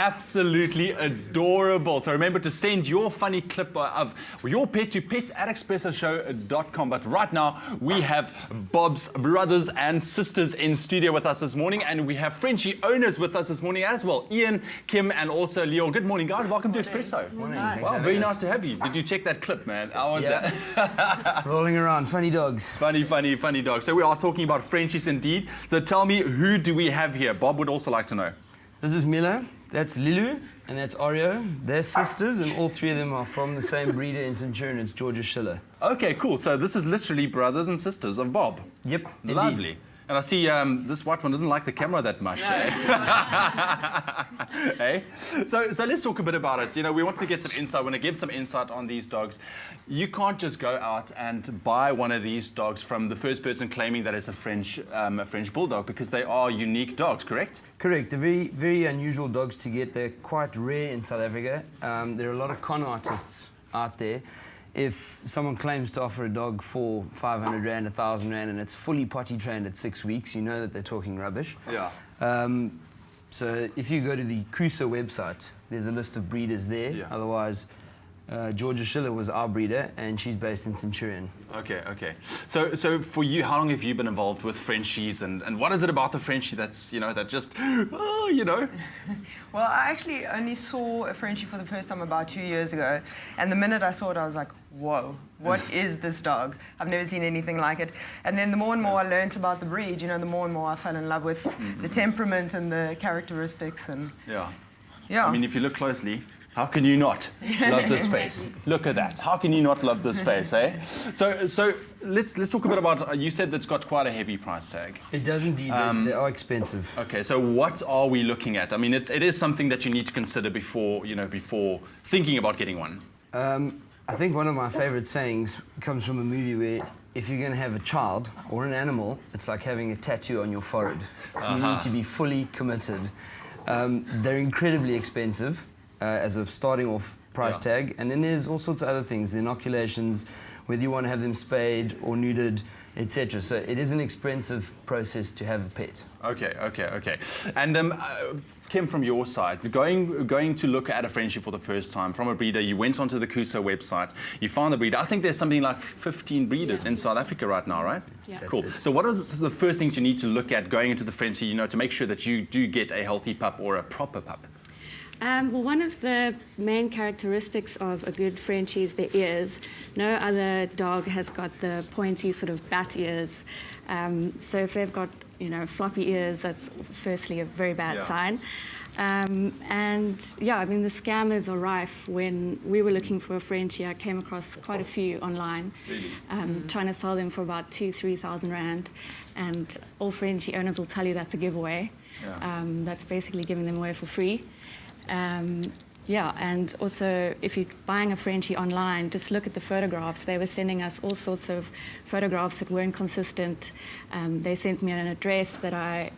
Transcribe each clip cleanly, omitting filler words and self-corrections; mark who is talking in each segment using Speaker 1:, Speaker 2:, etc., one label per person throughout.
Speaker 1: absolutely adorable. So remember to send your funny clip of your pet to pets@eXpressoShow.com. But right now, we have Bob's brothers and sisters in studio with us this morning, and we have Frenchie owners with us this morning as well. Ian, Kim, and also Leo. Good morning, guys. Welcome to eXpresso.
Speaker 2: Morning.
Speaker 1: Wow, very nice to have you. Did you check that clip, man? How was that?
Speaker 2: Rolling around, funny dogs.
Speaker 1: Funny dogs. So we are talking about Frenchies indeed. So tell me, who do we have here? Bob would also like to know.
Speaker 2: This is Mila, that's Lilu, and that's Oreo. They're sisters, and all three of them are from the same breeder in Centurion. It's Georgia Schiller.
Speaker 1: Okay, cool. So this is literally brothers and sisters of Bob.
Speaker 2: Yep,
Speaker 1: Lovely.
Speaker 2: indeed.
Speaker 1: And I see this white one doesn't like the camera that much. Eh? Hey? So let's talk a bit about it. You know, we want to get some insight. We want to give some insight on these dogs. You can't just go out and buy one of these dogs from the first person claiming that it's a French bulldog, because they are unique dogs, correct?
Speaker 2: Correct. They're very, very unusual dogs to get. They're quite rare in South Africa. There are a lot of con artists out there. If someone claims to offer a dog for 500 Rand, 1,000 Rand, and it's fully potty trained at 6 weeks, you know that they're talking rubbish.
Speaker 1: Yeah.
Speaker 2: So if you go to the eXpresso website, there's a list of breeders there.
Speaker 1: Yeah.
Speaker 2: Otherwise, Georgia Schiller was our breeder, and she's based in Centurion.
Speaker 1: Okay. So for you, how long have you been involved with Frenchies, and what is it about the Frenchie that's, you know, that just, oh, you know?
Speaker 3: Well, I actually only saw a Frenchie for the first time about 2 years ago, and the minute I saw it, I was like, whoa, what is this dog? I've never seen anything like it. And then the more and more I learnt about the breed, you know, the more and more I fell in love with the temperament and the characteristics. And
Speaker 1: Yeah.
Speaker 3: yeah.
Speaker 1: I mean, if you look closely, how can you not love this face? Look at that. How can you not love this face, eh? So let's talk a bit about, you said that's got quite a heavy price tag.
Speaker 2: It does indeed. They are expensive.
Speaker 1: Okay, so what are we looking at? I mean, it is something that you need to consider before thinking about getting one.
Speaker 2: I think one of my favorite sayings comes from a movie where if you're going to have a child or an animal, it's like having a tattoo on your forehead. You need to be fully committed. They're incredibly expensive as a starting off price tag, and then there's all sorts of other things, the inoculations, whether you want to have them spayed or neutered, etc. So it is an expensive process to have a pet.
Speaker 1: Okay. And Kim, from your side, going to look at a Frenchie for the first time from a breeder, you went onto the eXpresso website, you found the breeder. I think there's something like 15 breeders in South Africa right now, right?
Speaker 4: Yeah.
Speaker 1: Cool. So what is the first things you need to look at going into the Frenchie, you know, to make sure that you do get a healthy pup or a proper pup?
Speaker 4: Well, one of the main characteristics of a good Frenchie is their ears. No other dog has got the pointy sort of bat ears. So if they've got, you know, floppy ears, that's firstly a very bad sign. And yeah, I mean, the scammers are rife. When we were looking for a Frenchie, I came across quite a few online, trying to sell them for about 2,000-3,000 Rand. And all Frenchie owners will tell you that's a giveaway. That's basically giving them away for free. And also if you're buying a Frenchie online, just look at the photographs. They were sending us all sorts of photographs that weren't consistent. They sent me an address that I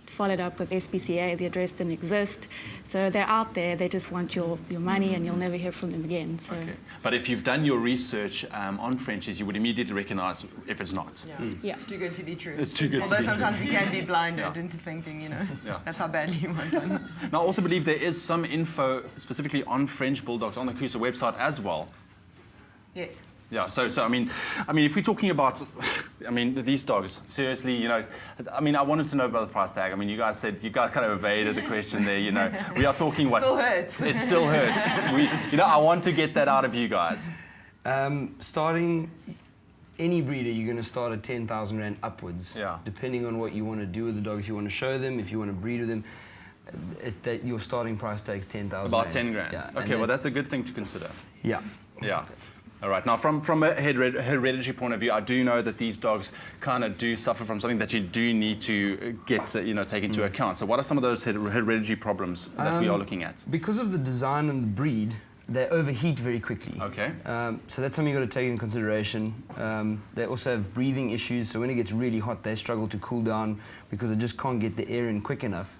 Speaker 4: followed up with SPCA. The address didn't exist. So they're out there. They just want your money, and you'll never hear from them again. So.
Speaker 1: Okay. But if you've done your research on Frenchies, you would immediately recognize if it's not.
Speaker 4: Yeah.
Speaker 3: It's too good to be true.
Speaker 1: It's too good to be
Speaker 3: Although
Speaker 1: true.
Speaker 3: sometimes you can be blinded into thinking, you know, that's how badly you want one.
Speaker 1: Now, I also believe there is some info specifically on French Bulldogs on the eXpresso website as well.
Speaker 3: Yes.
Speaker 1: Yeah, so I mean, if we're talking about, these dogs, seriously, you know, I wanted to know about the price tag. I mean, you guys kind of evaded the question there, you know. We are talking what?
Speaker 3: Still hurts.
Speaker 1: It still hurts. I want to get that out of you guys.
Speaker 2: Starting any breeder, you're going to start at 10,000 Rand upwards, depending on what you want to do with the dog. If you want to show them, if you want to breed with them, your starting price tag is 10,000
Speaker 1: About 10 grand.
Speaker 2: Yeah,
Speaker 1: okay, well, that's a good thing to consider.
Speaker 2: Yeah.
Speaker 1: All right. Now, from a hereditary point of view, I do know that these dogs kind of do suffer from something that you do need to get, take into account. So what are some of those hereditary problems that we are looking at?
Speaker 2: Because of the design and the breed, they overheat very quickly.
Speaker 1: Okay.
Speaker 2: So that's something you've got to take into consideration. They also have breathing issues, so when it gets really hot, they struggle to cool down because they just can't get the air in quick enough,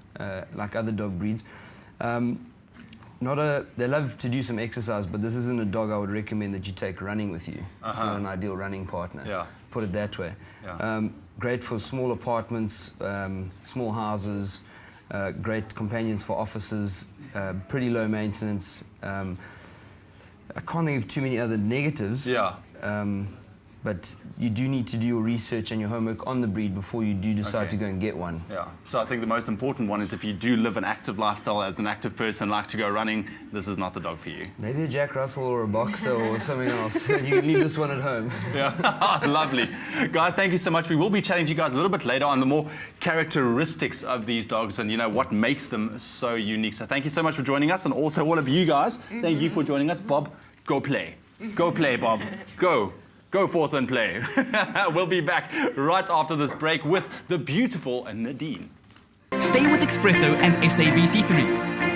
Speaker 2: like other dog breeds. They love to do some exercise, but this isn't a dog I would recommend that you take running with you. It's not an ideal running partner.
Speaker 1: Yeah.
Speaker 2: Put it that way.
Speaker 1: Yeah.
Speaker 2: Great for small apartments, small houses. great companions for officers, pretty low maintenance. I can't think of too many other negatives.
Speaker 1: Yeah.
Speaker 2: But you do need to do your research and your homework on the breed before you do decide
Speaker 1: Okay.
Speaker 2: to go and get one.
Speaker 1: Yeah. So I think the most important one is if you do live an active lifestyle as an active person, like to go running, this is not the dog for you.
Speaker 2: Maybe a Jack Russell or a boxer or something else. You can leave this one at home.
Speaker 1: Yeah, lovely. Guys, thank you so much. We will be chatting to you guys a little bit later on the more characteristics of these dogs and, you know, what makes them so unique. So thank you so much for joining us, and also all of you guys, thank you for joining us. Bob, go play. Go play, Bob. Go. Go forth and play. We'll be back right after this break with the beautiful Nadine.
Speaker 5: Stay with eXpresso and SABC3.